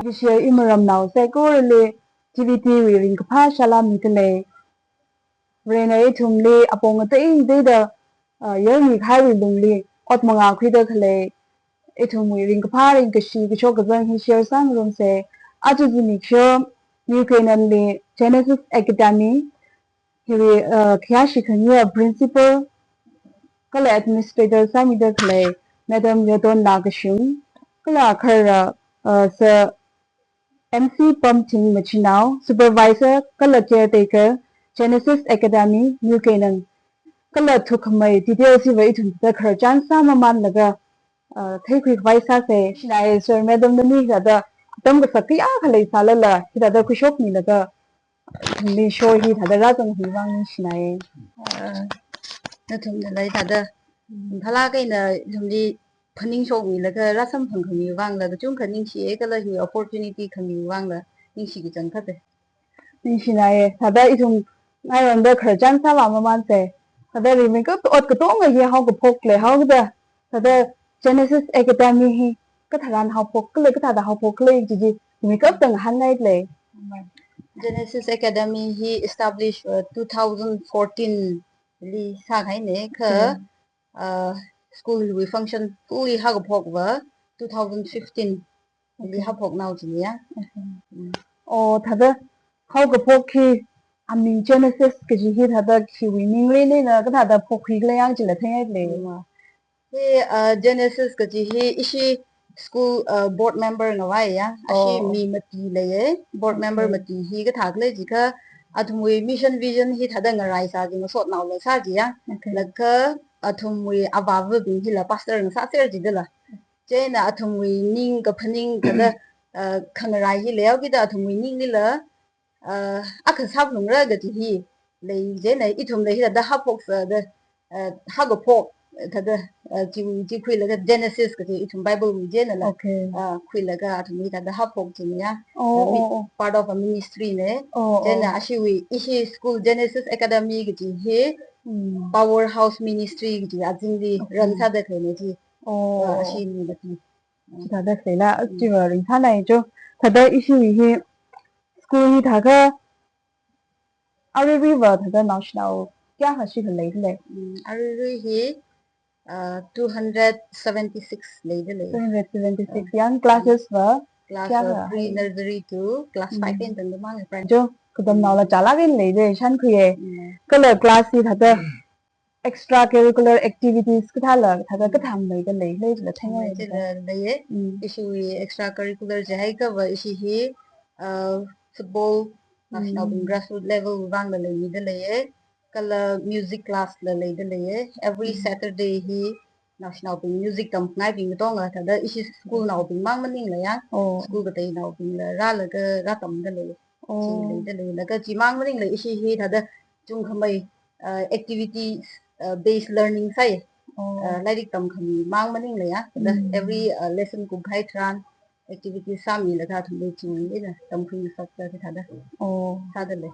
Gishe imaram now se ko le GVT we ring kapha shala mitle rena thumle apong te in de da yer mi khai we lungli ot manga khida khale ethum we ring kapha ring kashi gisho gazan hi share sang room se aju ni sho new kenan le Genesis Academy hi khya shikhanya principal kala administrator sami da khale madam yodon nagashung kala khar sa MC Pumpting Machinao, Supervisor, Kala Caretaker, Genesis Academy, New Canaan. Kala Tukamay, details of it, the Kerjan Samaman Laga, take with Vaisa say, Shinai, Sir Madam the Niga, the Dungasaki Akale Salala, he had the Kushok Nilaga, me sure he had a razan he rang Shinai. Natum the light other Halaka in the Punning show me like a rasam punk me wang the Junkaning she egala he opportunity can be wang the Nishi and cut. Shinai, had that it I on the Kerjan Samaman say, had that we make up to Otkatonga here how to poke how the Genesis Academy hi cái thời gian học phục cái thời gian học phục cái gì mình cấp từng hành này lệ Genesis Academy he established 2014 li sa khai ne kha school we function fully ha go phok wa 2015 li ha phok now ji ya thật đó học cái phục khi mình Genesis cái gì hi thật đó khi mình lên là cái thời gian phục khi cái样chỉ là thế này lệ mà Genesis ka ji hi ishi school board member na wa ya ashi mi mati le board member mati hi ka thak le ji kha athumui mission vision hi thada ngarai sa ji sot naw le sa ji ya lakha athumui abawa bi hi la pastor na sa ser ji de la che na athumui ning ka phaning thada khangarai hi le gi da athumui ning ni la akha sab nung ra ga ji hi le je na ithum le hi da ha phok sa da ha go phok thada ji khui la Genesis ka ji ithum Bible wi je na la khui la ga athumi da ha phok ji ya part of a ministry ne je na ashi wi ishi school Genesis Academy gi ji he powerhouse ministry gi ji ajing di ran tha da khai ne ji ashi ni da ti thật đó thế là chỉ vào đến tháng này chứ thật đó ishi hi school hi thà cái Ari River thật đó national क्या हसी है ले ले Ari hi 276 le de le 276 young classes were class pre nursery to class 5 in the mang friend जो कदम नाला चला के ले दे शन खुए कलर क्लास ही था तो extra curricular activities cái thà là cái tham mấy cái lấy là thay ngay le ye issue extra curricular jai ka wa issue hi football national grassroots level wang le ni de le ye kala music class le de le ye every Saturday hi national music tam ngai bi to nga tha da issue school naw bi mang maning le ya school ka tai naw bi la ra ka ra tam de le chi le de le la ka chi mang maning le issue hi tha da chung khamai activity based learning sai like tam khami mang maning le ya da every lesson ku ghai tran activity sami la tha thum chi ni da tam khu sak ta tha da tha da le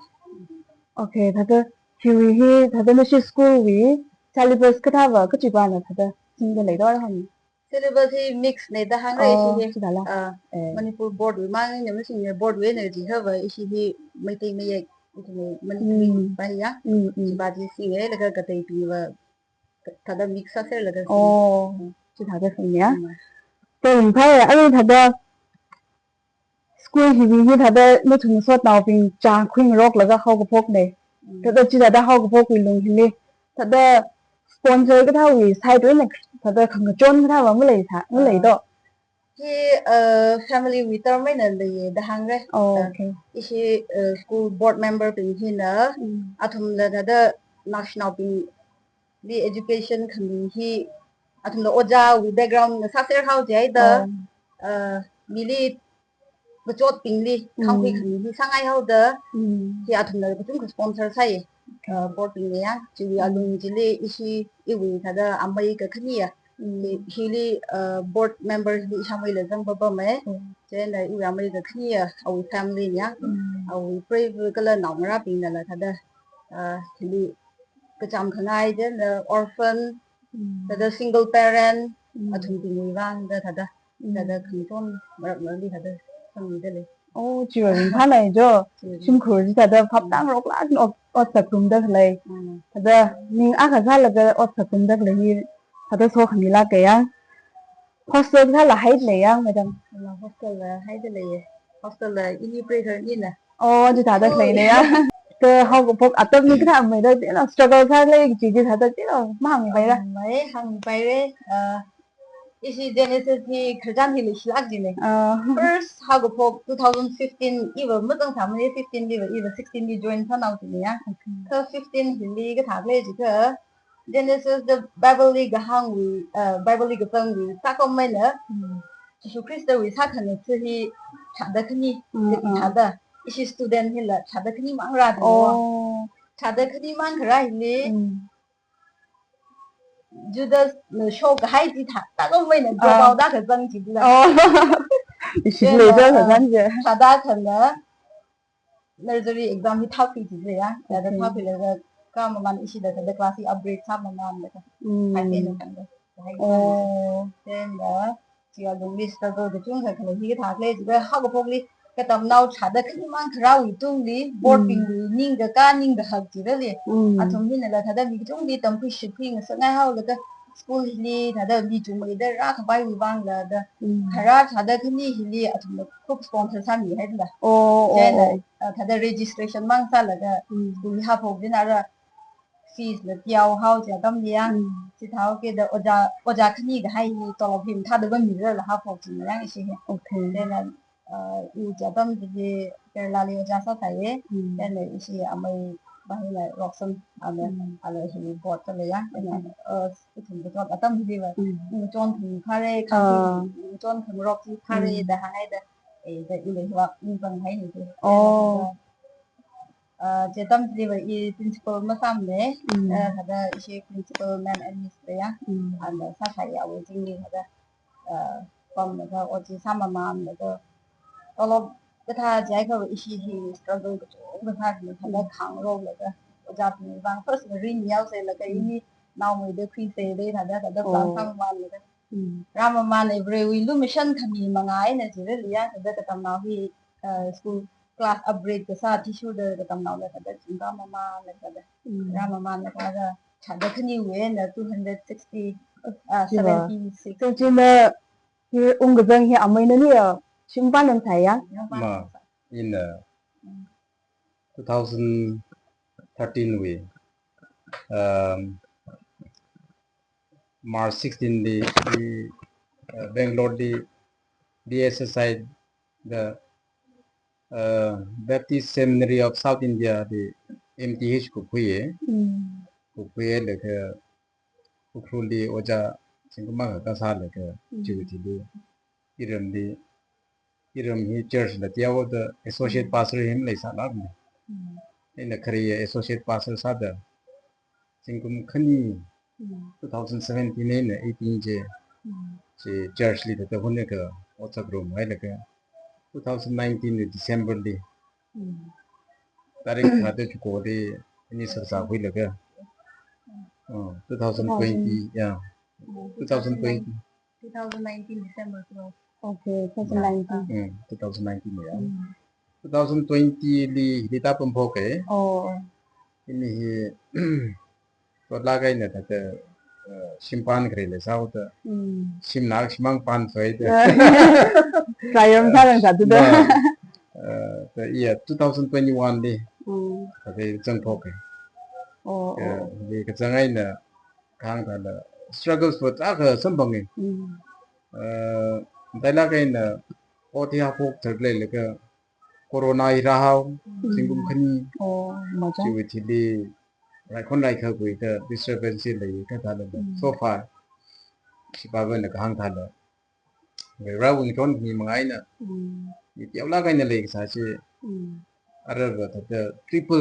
okay tha da chi wi hi tha da shi school wi syllabus ka tha wa ka chi ba na tha da sing da le do ha ni syllabus hi mix ne da hang re shi Manipur board wi mang ne sing board we ne ji ha wa shi hi mai tai mai Manipur ba ya ji ba ji sing e la ka tai pi wa thà da mix sa ser la da chỉ thà da sing ya tôi thấy ở thà da school hi hi thà da nó chung sot nào pin cha khuyên rock là cái hậu cái phok này thà da chỉ da hậu cái phok wi lung hi thà da sponsor cái thao wi sai đối này thà da khang chon cái thao mới lấy đó hi family with our main le da hang re ishi school board member pin hi na athum la da national pin the education khami hi athum la oja wi background sa ser how jai da mili bachot pingli khang khi khami hi sangai how da hi athum la chung sponsor sai board pin ya chi alung jili ishi iwi thada amai ka khani ya hili board members di samai la jang baba me chen la u amai ka khani ya au family ya au pray kala namra pin la thada hili kacham khanai de orphan thada single parent athum pin wang da thada khangton marak li thada มีได้เลย โอ้จีว่าริงพาไหนจ้ะชิมครูที่แต่พับตั้งรกล้านอดสักกลุ่มได้เลยแต่นิ่งอาคาซาแล้วก็อดสักกลุ่มได้เลยแต่โซขมิลาเกียงพอสเตอร์ถ้าละให้เลยยังไม่ต้อง เรา hostel เลยให้ได้เลย hostel เลย interpreter นี่นะ โอ้จะถ่ายได้เลยเนี่ยก็เขาก็พกอัตมีก็ทำไม่ได้ที่เรา struggle ท่าเลยจีจีถ่ายได้ที่เรามั่งไปละ ไม่หังไปเลยอีสิเจเนซิสที่ขจันที่ลิชลักจีเลย first เขาก็พก2015 even ไม่ต้องทำเลย15ดีกว่า even 16ดี join ท่านเอาจีเนี่ยก็15ฮิลีก็ถามเลยจีก็ Genesis the Bible League ก็หังวิBible League ก็ตั้งวิสักก็ไม่เนอะจิชูคริสต์วิสักขนาดที่ถามได้แค่นี้ที่ถามได้อีสิ student ที่ละถามได้แค่นี้มั่งราด โอ้ ถามได้แค่นี้มั่งคือไรนี่Judas 呢show 个孩子他，但我们能做到那个成绩了。哦，是累着很感觉。他大可能 nursery exam ที่ top 几子呀，แต่ top เลยก็ประมาณอีกเดือนแต่ class upgrade 差ประมาณเลย还เป็นกันเลยโอ้เช่นเด้อที่เราดูลิสต์ก็จะจุ่มใส่ขนมที่ถาดเลยจะเข้ากับพวกนี้ก็ตำนาวชาดขึ้นมันคราวอีตุ้งนี้บอร์ดปิ้งนี้นิ่งกับการนิ่งกับหักจีเลยอ่ะทุ่มที่นั่นแหละถ้าได้มีจุ่มนี้ตำพิชิตพิงสักง่ายเขาแล้วก็ school นี้ถ้าได้มีจุ่มไม่ได้รักไปวิบังเลยเด้อคราถ้าได้ขึ้นนี่ที่อ่ะทุ่มคุก sponsor สามีให้ด้วยโอ้เช่นถ้าได้ registration มั่งซะแล้วก็ school ที่เขาพบที่นั่นละ fees แล้วเดียวเขาจะต้องเลี้ยงที่เขาเกิดโอจาขึ้นนี่ก็ให้ตลอดพิมถ้าได้ไม่มีเรื่องแล้วเขาพบจริงแล้วอีกสิ่งโอเคเช่นอยู่จะต้องจะเป็นลาลิโอจาสักแต่เช่นอีกสิ่งอะไรบางอย่างร็อกซันอะไรที่บอดกันเลยอ่ะเนี่ยถึงจะต้องดีว่าจนถึงพาร์ทคือจนถึงร็อกที่พาร์ทแต่ให้แต่แต่อีเลยว่ามีปัญหาอยู่ที่จะต้องดีว่าอี principal มาซ้ำเนี่ยถ้าได้อี principal man administrator อันนั้นสักใครเอาไว้จริงๆถ้าได้ความแล้วก็อดที่ซ้ำมาแล้วก็ตลอดก็ถ้าใจเขาอีที่ struggle ก็จะก็ถ้าถ้าได้ขังโรคแล้วก็จะเป็นบาง first เรียนยาวเสร็จแล้วก็อีนี่น้องไม่ได้คุยเสร็จเลยถ้าได้ฟังซ้ำมาแล้วก็รามามาในบริเวณลู่มิชชั่นขมิ้นมังไงเนี่ยจะเรียนถ้าได้ก็ทำน้องที่school class upgrade ก็สักที่ชุดเดิมก็ทำน้องเลยถ้าได้จึงรามามาเลยถ้าได้รามามาเนี่ยก็จะถ้าได้ขึ้นอยู่เว้น260 76就真的是我们这些阿妹那里上班人才呀。Ma, in 2013 we March 16 the Bangalore the DSSI the Baptist Seminary of South India the MTH को हुए लेके उखरुली ओजा सिंगमा का साल लेके जीविती दे इरम ही चर्च लतियावो द एसोसिएट पास्टर हिम लेसा लागने इन खरी एसोसिएट पास्टर सादा सिंगम खनी 2017 ने 18 जे चर्च ली तो होने का WhatsApp रूम है लगे 2019 ने दिसंबर ली तारीख खाते चुको दे इन्हीं सरसा हुई लगे 2020 yeah 2020 December 12 Okay, 2019. 2019 ya. 2020 li ta pum phok ke. Oh. Ini to la gai na ta simpan kre le sa ta. Sim nak simang pan phai ta. Sayang sayang satu dah. Ta iya 2021 li. Ta ke jang phok ke. Oh. Li ka jangai na khang ta la struggles for ta ka sambang ni. Tại là cái là có thể học thực lệ là cái corona ra hao sinh cũng khinh chịu thì đi lại con lại khởi quỷ cái disturbance là cái thằng là so far chỉ bảo vệ là cái hàng thằng là người ra vùng trốn thì mà ngay nè thì kéo lá cái này là cái gì ở đây là cái triple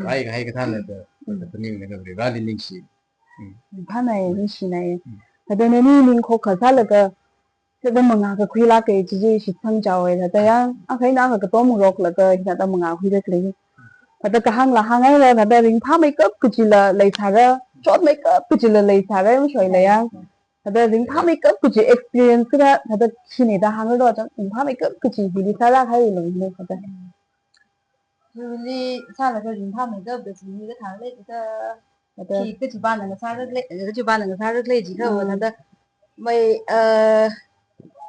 hay cái thằng là cái nhiều là cái ra lên linh sĩ thằng này linh sĩ này tại đây nên linh khó khăn là cái cái đó mừng cái khuya lá cái chỉ chỉ thằng cháu ấy tại đó anh thấy nó cái tôm rọc là cái hiện tại mừng khuya đấy cái tại cái hàng là hàng ấy là tại mình phá make up cái chỉ là lấy xả ra chốt make up cái chỉ là lấy xả ra mới soi lấy 다들 링파 메이크업 그지 experience가 다들 신이다 한글로 좀 링파 메이크업 그지 비리 살아 가요 롱네 다들 Usually sao là cái dùng thăm mình cái chỉ như cái tháng lên cái 다들 thì cái chỉ ban là sao rất lệ cái chỉ ban là sao rất lệ chỉ thôi mà thật mày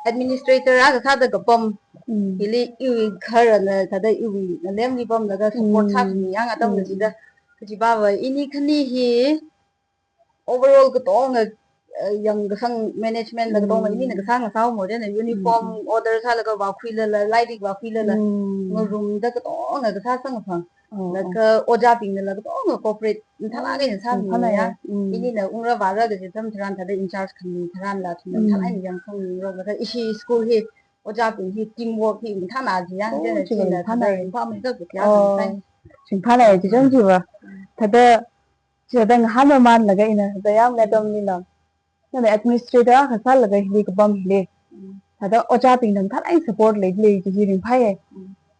administrator á cái sao cái bom thì li yêu khởi là thật yêu là đem đi bom là cái support staff gì á tao cái gì đó cái chỉ ba vậy ini cái này hi overall cái tổ người yang cái sang management là cái tổ mà ini cái sang là sao mà cái uniform order sao là cái vào khuya là lighting vào khuya là người room đó cái tổ người cái sang là phần là cái oja pin là cái tổ người corporate thằng ai cái sao như vậy ini là ung ra vào ra cái tâm thằng thằng in charge thằng là thằng ai yang không rồi cái ishi school hi oja pin hi teamwork hi thằng nào gì á cái này chỉ là thằng này thằng mình cái cái thằng 징파 này chỉ trong gì vậy 다들 저당 하나만 나가 있는 다양 내동이나 근데 administrator 가 살라가 히 그 범리 다들 어차피는 다 아이 support 레기 지금 파에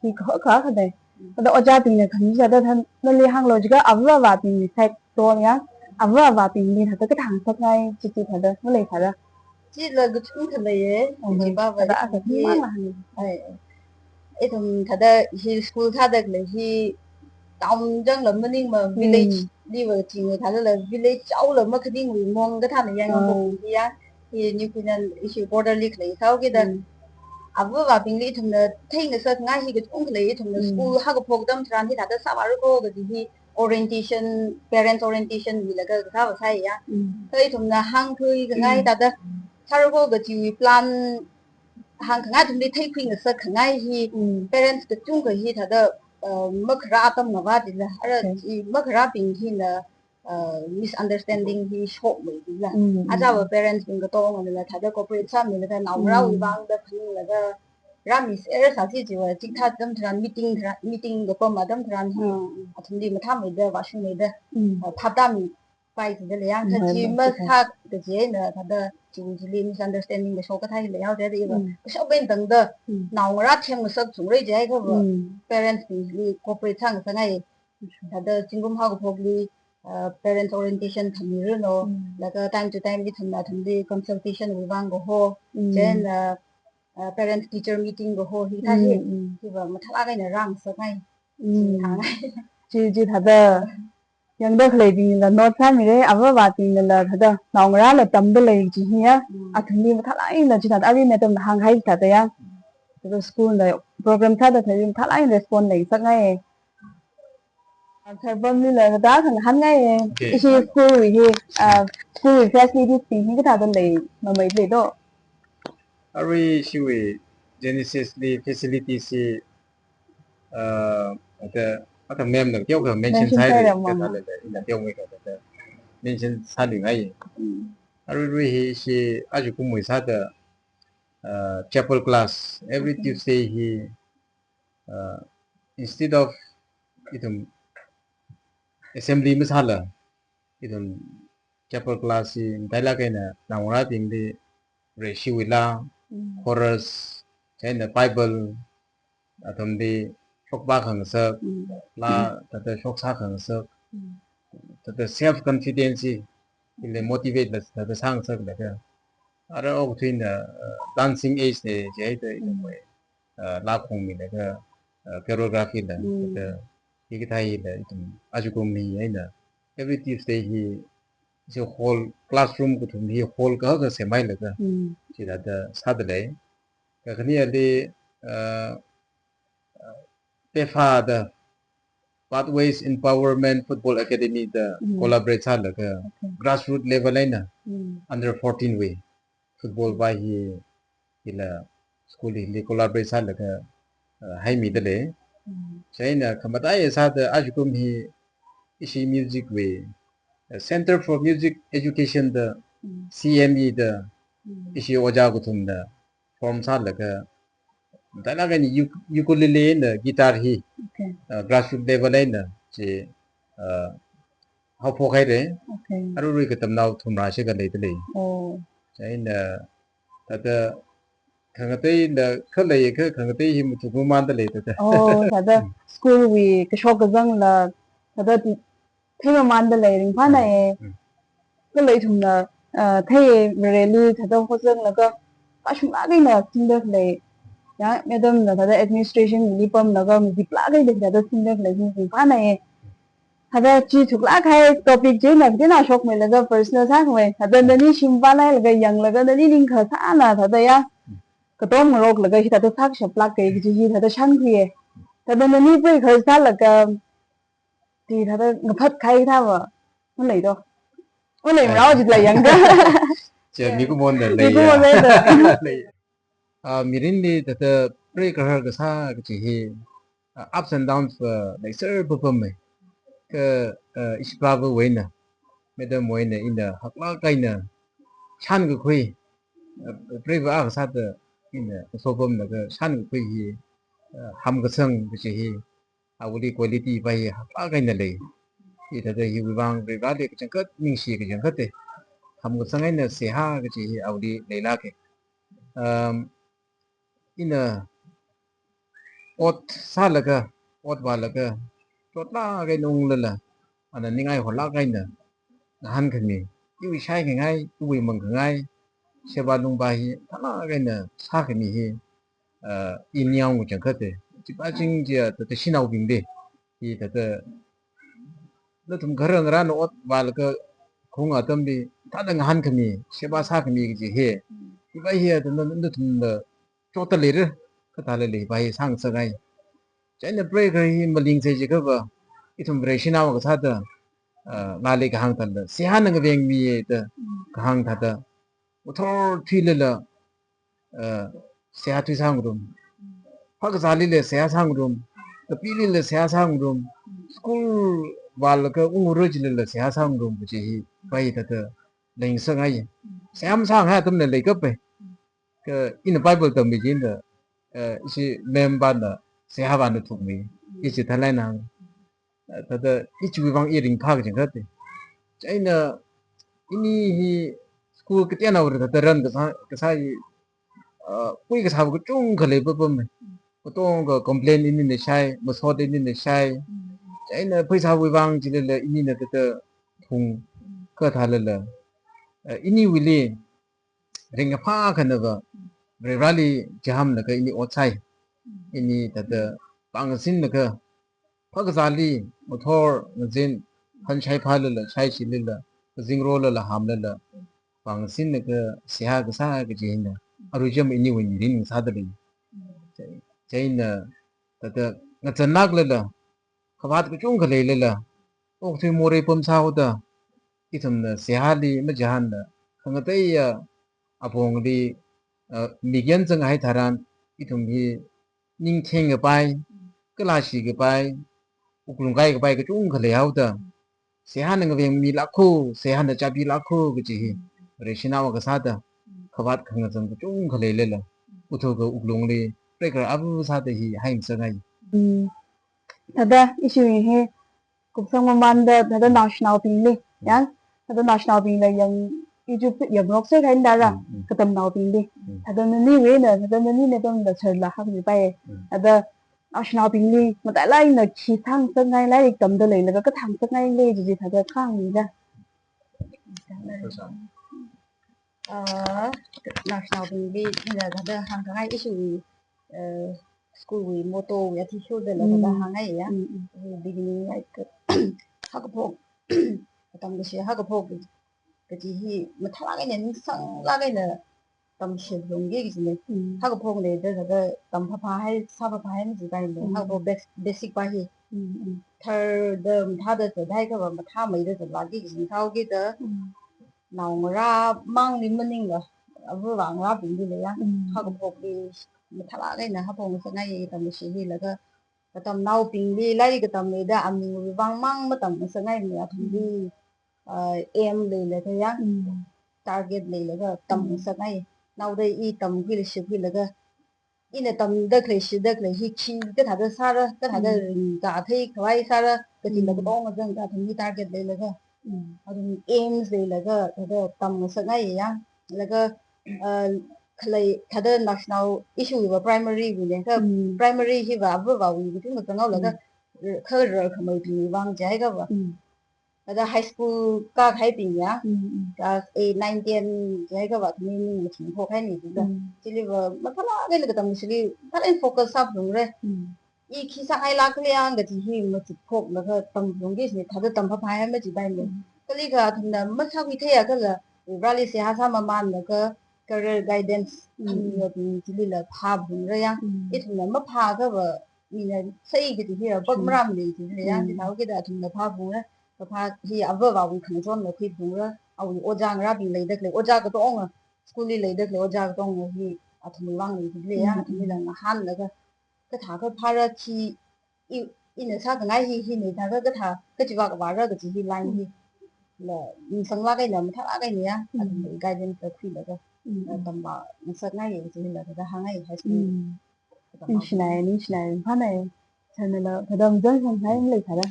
이 거가 근데 근데 어차피는 간지다 한 nơi hàng logic avra và tìm site to nhá avra và tìm đi thật cái thằng sắp ngay chỉ thật đó nó lấy thật đó chỉ là cái chúng thật này chỉ ba vậy đã cái gì mà ấy thằng thật đó hi school thật đó là hi tông chân là mình mà village đi vào chỉ người thật là village cháu là mà cái đi người mong cái thằng này yang không gì á thì như cái này issue borderly cái sau cái đó vừa vào bình lý thằng là thấy người sợ ngay khi cái chúng cái thằng là school học cái program tràn thì thật là sao mà có cái gì orientation parent orientation gì là cái sao mà sai á thấy thằng là hàng thôi cái ngay thật là sao có cái chỉ plan hàng ngay thằng đi thấy khuyên người sợ ngay thì parents cái chúng cái gì thật là mất ra tâm mà thì là mất ra bình thì là misunderstanding thì short mới thì là à vào parents mình cái to mà là thay corporate sao mình là nào ra ủy ban đó thì là cái ra mình sẽ sao thì chỉ là chính thức đâm thran meeting cái mà đâm thran thì đi mà tham mình đó và xin mình đó tham gia mình phải thì là yang thật chỉ mất khác cái gì nữa thật chỉ là misunderstanding cái số cái thay là nhau thế thì sau bên tầng đó nào ra thêm một số chúng rồi chứ không parents thì corporate sang cái này thật chính cũng học học đi parent orientation thằng nữa nó là cái time to time đi thằng đi consultation với vang của họ trên là parent teacher meeting của họ thì thay thì vào mà thằng cái này răng sợ ngay thằng này chỉ thật đó yang đó lấy đi là nó sai mình đấy à vợ bà thì là thật đó nào ra là tầm đó lấy chỉ nhá à thằng đi mà thằng ấy là chỉ thật ai mà tầm hàng hay thật đấy cái school là program thật là thằng thằng ấy respond lấy sắc ngay thầy bơm như là đó thằng hắn ngay cái school thì school facilities thì cái thằng đó lấy mà mấy lấy đó Ari siwi Genesis li facility si cái mem được tiêu cái mention sai rồi cái thằng là tiêu người cái mention sai được ngay Ari ri si aju cũng mới sa the chapel class every Tuesday he instead of itum assembly में साला इधर chapel class in दायला के ना नावरा पिंगली रेशिविला chorus cái ना Bible अतम दी शोक बा खंग सक ला तते शोक सा खंग सक तते self confidence इले motivate लस तते सांग सक लगे अरे ओ between the dancing age ने जे तो इधर ला खोंग में लगे choreography ला तते cái thay là aju cũng mi ấy là every Tuesday he जो hall classroom của thùng hi hall cái sẽ mai được chỉ là sát đấy cái này là PEFA the Pathways Empowerment Football Academy the collaborate sát là cái grassroots level này nè under 14 way football by hi là school hi collaborate sát là cái hay mi đấy China kamatai sa the ajukum hi ishi music way Center for Music Education the CME the ishi oja gutum the form sa laka dala ga ni ukulele the guitar hi grassroots level na che how pho khai de aru ri ka tam nau thum ra she ga le de le China ta khang tây là khơi lấy khang tây hi một chút man ta lấy ta thật đó school vì cái số cái dân là thật đó thì thế mà man ta lấy đến phát này cái lấy thùng là thấy really thật đâu có dân là cơ các chúng ta cái nào xin được lấy ya madam là thật administration đi pom là cơ mình lá cái được thật xin được lấy mình phá này thật chỉ thuộc lá cái topic chứ là cái nào shock mình là cơ personal khác mình thật nên đi sim ba này là cái yang là cơ nên đi linh khởi xã là thật ya cái tôm ngọc là cái thật khác shop lá cái gì thật chăn kia thật nên đi với khởi xã là cái thì thật ngập hết khai thao mà nó lấy đâu nó lấy mà chỉ là yang cơ Chờ mi cũng muốn là thì cũng mà lên được mirin đi tờ break cái sa cái gì ups and downs like sir bơm mày cái isprava way nè madam way nè in the học lá cây nè chan cái khuy break vào cái sa tờ in the số bơm nè cái chan cái khuy hi ham cái sưng cái gì awuli quality bay học lá cây nè lấy thì tờ hi vang về vào cái chẳng cất mình xì cái chẳng cất đấy ham cái sưng ấy nè xì ha cái gì awuli lấy lá cái ina ot salaga ot balaga chotla cái nung lala ana ningai hola cái nè han khani yu shai ngai ui mong ngai seba lung ba hi thana cái nè sa khani hi in yang mu chang khate chi ba jing je ta sinau bing de hi ta nó thum garang ran ot balaga khong atam bi ta dang han khani seba sa khani ki he chi ba hi ta nó thum chota le re ka ta le ba hi sang sa gai chai break hi maling se je ka ba itum bresina wa ka ta nga le ka hang ta le si han nga beng mi ta ka hang ta ta uthor thi le la se ha thi sang rum ha ka zali le se ha sang rum ta pi le se ha sang rum school wal ka ung ro ji le se ha sang rum ji hi ba hi ta ta leng sa gai se am sang ha tum le le ka pe ka in the bible tam bi jin da isi member na se ha ban thu mi isi thalai na ta da ichi wi bang i ring phag jing ka te chai na ini hi school ke tiana ur ta ran ka sa pui ka sa ko chung ka le ba me ko tong ka complain ini ne shai mo so de ini ne shai chai na pui sa wi bang ji le ini na ta thung ka tha le ini wi le ring pha ka na ba rally jam na ka ini outside ini tata pangsin na ka phagzali mothor ngin han chai phal la chai chil la jing rol la ham la pangsin na ka siha ka sa ka jin na arujam ini win rin sa da li chai na tata ngachanak la khabat ka chung khale la ok thoi more pum sa ho da ithum na siha li ma jahan na khangatai apong li migen jang hai tharan ithum hi ning theng ga pai kala shi ga pai uklung gai ga pai ga chung khale hau da se han nga veng mi lakho se han da chapi lakho ga chi hi re shina wa ga sa da khabat khang jang ga chung khale le la utho ga uklung le pre ka abu sa da hi haim sa ngai thật issue hi cũng xong mà man da national pin li yan thật national pin là yang YouTube yang ngọc sẽ thấy đã ra cái tầm nào pin đi thật nên ni về nữa thật nên ni tầm là chơi là học gì bay thật national pin đi mà tại lại là chỉ thằng sẽ ngay lại tầm đó lấy là cái thằng sẽ ngay lên gì thật khác gì ra national pin đi là thật hàng cái issue school we motto ya thi show de la da hang ai ya beginning ai ka ha ka phok tam de ha ka phok cái gì hi mà thằng cái này sang la cái này tầm sử dụng cái gì này ha ka phok này de tầm pha hay sa pha hay gì cái này ha ka basic ba hi third tha de dai ka mà tha mấy de la cái gì thao cái de nào ra mang đi mình rồi vừa vàng ra bình điเลยha ka phok đi mà thằng cái này ha phok sang ngay tầm sử hi là cái tầm nào bình đi lấy cái tầm này đã ăn mình vàng mang mà tầm sang ngay mình thằng đi em lấy là thế á target lấy là cái tầm sang ngay nào đây y tầm cái là sự là cái y là tầm đất lấy hi chi cái thằng đó xa đó cái thằng đó cả thấy cái xa đó cái gì là cái bóng mà dân cả thằng đi target lấy là cái em lấy là cái tầm sang ngay á là cái lấy thằng đó national issue và primary vì này cái primary hi và vừa vào cái chúng ta nói là cái khơi rồi không phải vì vang trái cái vậy ada high school ka khai ping ya class 8 9 10 jai ka wat ni ni thing ho khai ni da chili ba mathala ge le ka misli thal in focus up dung re i khi sa ai la kle ang ga ji hi ma chi phok la ka tam dung ge ni thada tam pha phai ma ji bai me kali ka thum na ma sa wi the ya ka la rally se ha sa ma man la ka career guidance chili la pha bung re ya i thum na ma pha ka ba ni na sai ge ji hi ba mram ni ji le ya ji thau ge da thum na pha bung re pha hi ava wa wi khang chon lo khi bung ra au ojang ra bi le dak le oja ka to ong school li le dak le oja ka to ong hi a thum wang ni le ya thum la na han la ka tha ka pha ra chi i na sa ka ngai hi ni tha ka tha ka chi wa ka wa ra ka chi hi line hi la ni sang la ka na ma tha la ka ni ya guidance ka khi la ka tam ba ni sa ngai ye chi la ka ha ngai high school ni shnai pha này chana la thadam jang sang hai le thara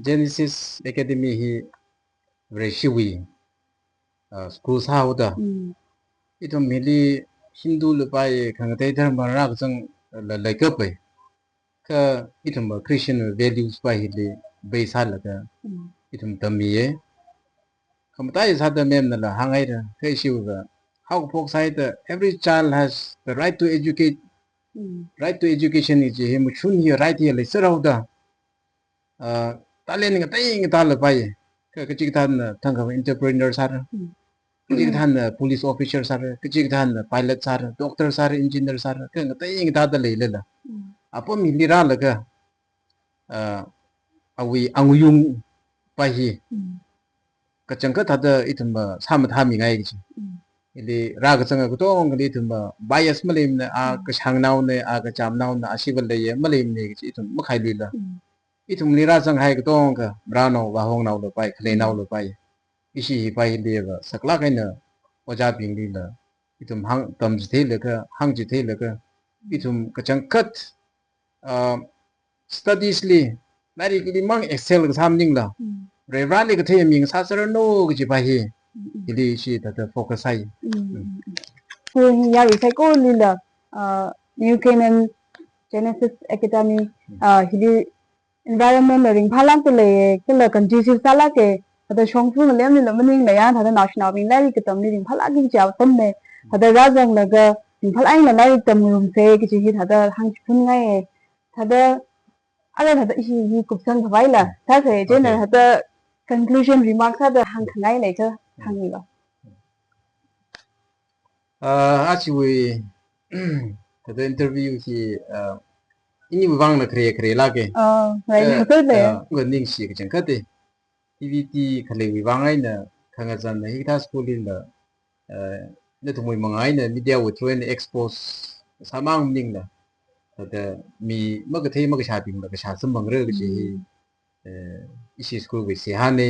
Genesis Academy hi reshiwi school sao da ito mili Hindu le pai khang te dharm ra jang la ka pai ka ito ma Christian values pai hi le bai sa la ka ito tam ye kham tai sa da mem na la hangai da kai shiu ga how folk side every child has the right to educate right to education is him chun hi right hi le sarau da talent nga tai nga tal pai ka chi than thang ka entrepreneur sar ka than police officer sar ka than pilot sar doctor sar engineer sar ka nga tai nga ta le la apo mi li ra la ka awi anguyung pai hi ka chang ka thada itum sam tha mi ngai chi ili ra ka chang ka to ong li itum bias malim na a ka sang naw ne a ka cham naw na asibal le ye malim ne chi itum ma khai li la itum lira sang hai ka tong ka brano wa hong naw lo pai khle naw lo pai isi hi pai le ba sakla kai na oja ping li la itum hang tam ji the le ka hang ji the le ka itum ka chang khat studies li nari ki mang excel ka sam ning la re rally ka the ming sa sar no ki ji pai hi ili shi ta focus hai so ya ri sai ko li la New Canaan Genesis Academy hili environment ring phalang to le ke la conducive sala ke ada shong fu le mi la mning la ya thada national bin la ri ke tam ni ring phala gi jaw tam ne thada ra jang la ga ring phala ai la ri tam rum se ke ji hi thada hang phun ngai thada ala thada hi kup sang thawai la tha se je na thada conclusion remarks thada hang ngai le cha hang ni ba actually the interview hi ini wang na kre la ke right so le ga ning si ke chang ka te TVT khale wi wang ai na khanga jan na hi ta school in la ne tu moi mangai na media with train expose samang ning la ta mi ma ga the ma ga sha ping la ga sha sam bang re ga ji isi school wi si ha ne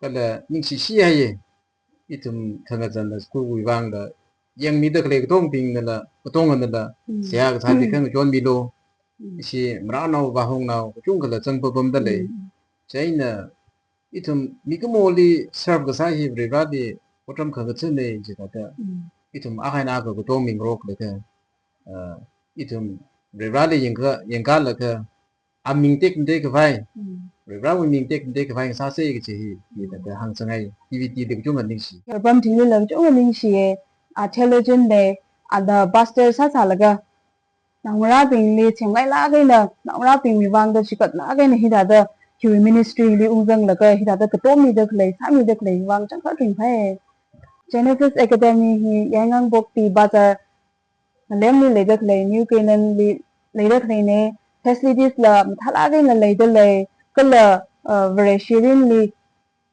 ka la ning si si ha ye itum khanga jan na school wi wang la yang mi da khale ga tong ping na la ga tong na la sia ga tha ti khang jon mi lo isi mra naw ba hong naw chung ka la chang pa bam da le chaina itum mi ka moli serve ga sa hi bre ba di otram kha ga chne ji ta itum a khai na ga to ming rok le ka itum bre ba le yang ka la ka a ming tek de ka vai bre ba wi ming tek de ka vai sa se ga chi hi ta hang changai TVT de chung an ning si bam thing le lang chung ning si ye intelligent de ada buster sa sa la ga nangra ping li chengai la ga na nangra ping mi wang da chikat la ga na hi da da hu ministry li ujang la ga hi da da ka to mi da khlai sa mi da khlai wang chang kha king phai Genesis Academy hi yangang bok ti ba za lem ni le da khlai New Canaan li le da khlai ne facilities la thala ga na le da le ka la very shirin li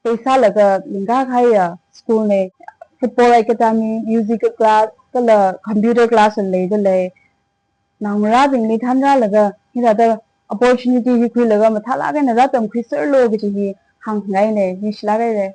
paisa la ga linga khai ya school ne football academy musical class ka la computer class le da le nangra bing li than ra la ga hi da opportunity hi khui la ga ma thala ga na ra tam khri ser lo gi hi hang ngai ne ni shla ga re